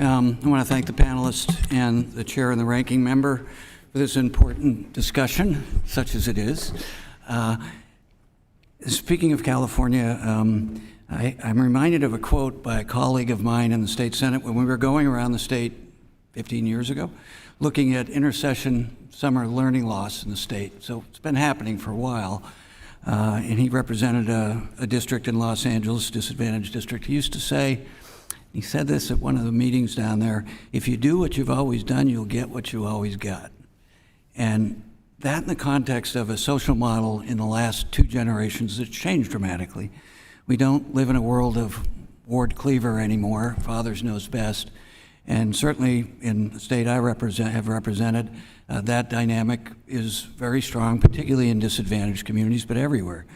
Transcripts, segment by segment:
I want to thank the panelists and the chair and the ranking member for this important discussion, such as it is. Speaking of California, I'm reminded of a quote by a colleague of mine in the state Senate when we were going around the state 15 years ago, looking at intersession summer learning loss in the state. So it's been happening for a while. And he represented a district in Los Angeles, disadvantaged district. He used to say, he said this at one of the meetings down there, if you do what you've always done, you'll get what you always got. And that in the context of a social model in the last 2 generations that's changed dramatically. We don't live in a world of Ward Cleaver anymore, fathers knows best. And certainly in the state I have represented, that dynamic is very strong, particularly in disadvantaged communities, but everywhere.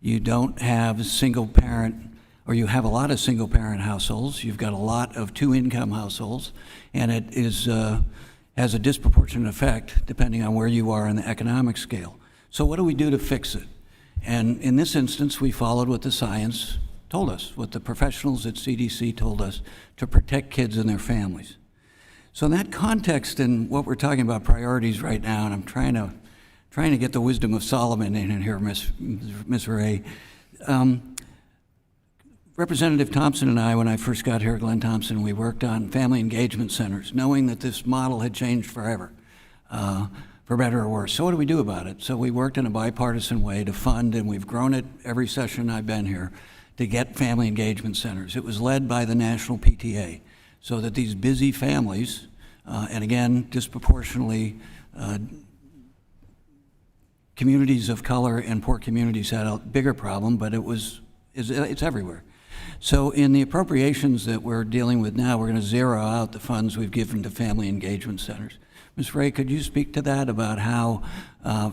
You don't have single parent, or you have a lot of single parent households. You've got a lot of 2-income households, and it is has a disproportionate effect depending on where you are in the economic scale. So what do we do to fix it? And in this instance, we followed what the science told us, what the professionals at CDC told us, to protect kids and their families. So in that context, and what we're talking about priorities right now, and I'm trying to get the wisdom of Solomon in here, Ms. Ray. Representative Thompson and I, when I first got here, Glenn Thompson, we worked on family engagement centers, knowing that this model had changed forever, for better or worse. So what do we do about it? So we worked in a bipartisan way to fund, and we've grown it every session I've been here, to get family engagement centers. It was led by the National PTA, so that these busy families, and again, disproportionately, communities of color and poor communities had a bigger problem, but it's everywhere. So in the appropriations that we're dealing with now, we're going to zero out the funds we've given to family engagement centers. Ms. Ray, could you speak to that about how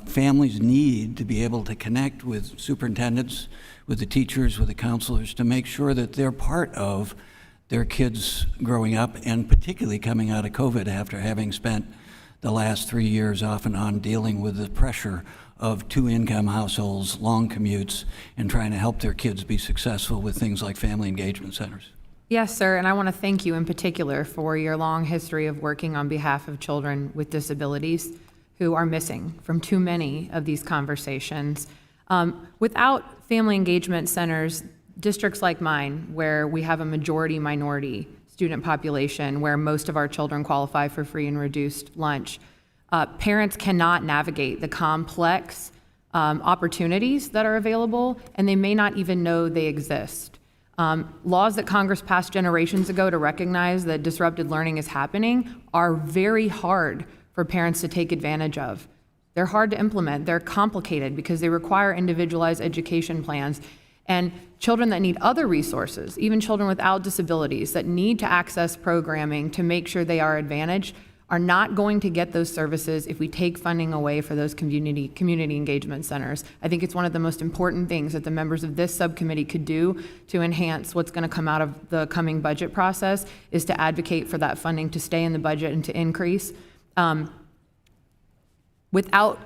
families need to be able to connect with superintendents, with the teachers, with the counselors, to make sure that they're part of their kids growing up, and particularly coming out of COVID after having spent the last 3 years off and on dealing with the pressure of 2-income households, long commutes, and trying to help their kids be successful with things like family engagement centers? Yes, sir, and I want to thank you in particular for your long history of working on behalf of children with disabilities who are missing from too many of these conversations. Without family engagement centers, districts like mine, where we have a majority minority student population, where most of our children qualify for free and reduced lunch, parents cannot navigate the complex opportunities that are available, and they may not even know they exist. Laws that Congress passed generations ago to recognize that disrupted learning is happening are very hard for parents to take advantage of. They're hard to implement. They're complicated because they require individualized education plans. And children that need other resources, even children without disabilities that need to access programming to make sure they are advantaged, are not going to get those services if we take funding away for those community engagement centers. I think it's one of the most important things that the members of this subcommittee could do to enhance what's going to come out of the coming budget process, is to advocate for that funding to stay in the budget and to increase. Without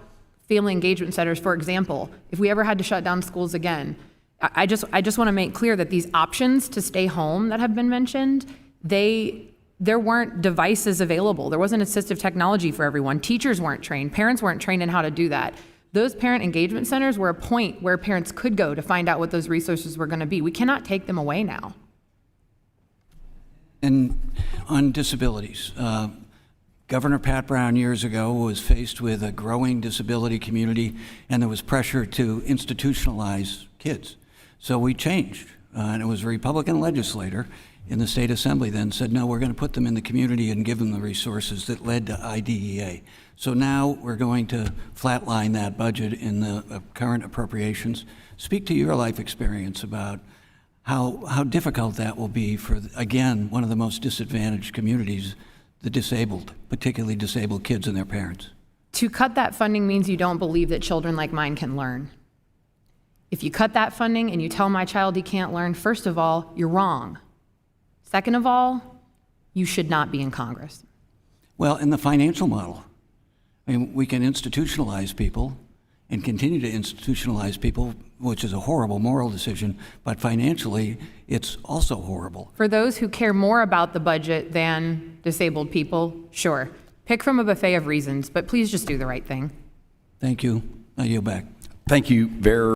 family engagement centers, for example, if we ever had to shut down schools again, I just want to make clear that these options to stay home that have been mentioned, there weren't devices available. There wasn't assistive technology for everyone. Teachers weren't trained. Parents weren't trained in how to do that. Those parent engagement centers were a point where parents could go to find out what those resources were going to be. We cannot take them away now. And on disabilities, Governor Pat Brown years ago was faced with a growing disability community, and there was pressure to institutionalize kids. So we changed, and it was a Republican legislator in the state assembly then said, no, we're going to put them in the community and give them the resources that led to IDEA. So now we're going to flatline that budget in the current appropriations. Speak to your life experience about how difficult that will be for, again, one of the most disadvantaged communities, the disabled, particularly disabled kids and their parents. To cut that funding means you don't believe that children like mine can learn. If you cut that funding and you tell my child he can't learn, first of all, you're wrong. Second of all, you should not be in Congress. Well, in the financial model, I mean, we can institutionalize people and continue to institutionalize people, which is a horrible moral decision, but financially, it's also horrible. For those who care more about the budget than disabled people, sure. Pick from a buffet of reasons, but please just do the right thing. Thank you. I yield back. Thank you very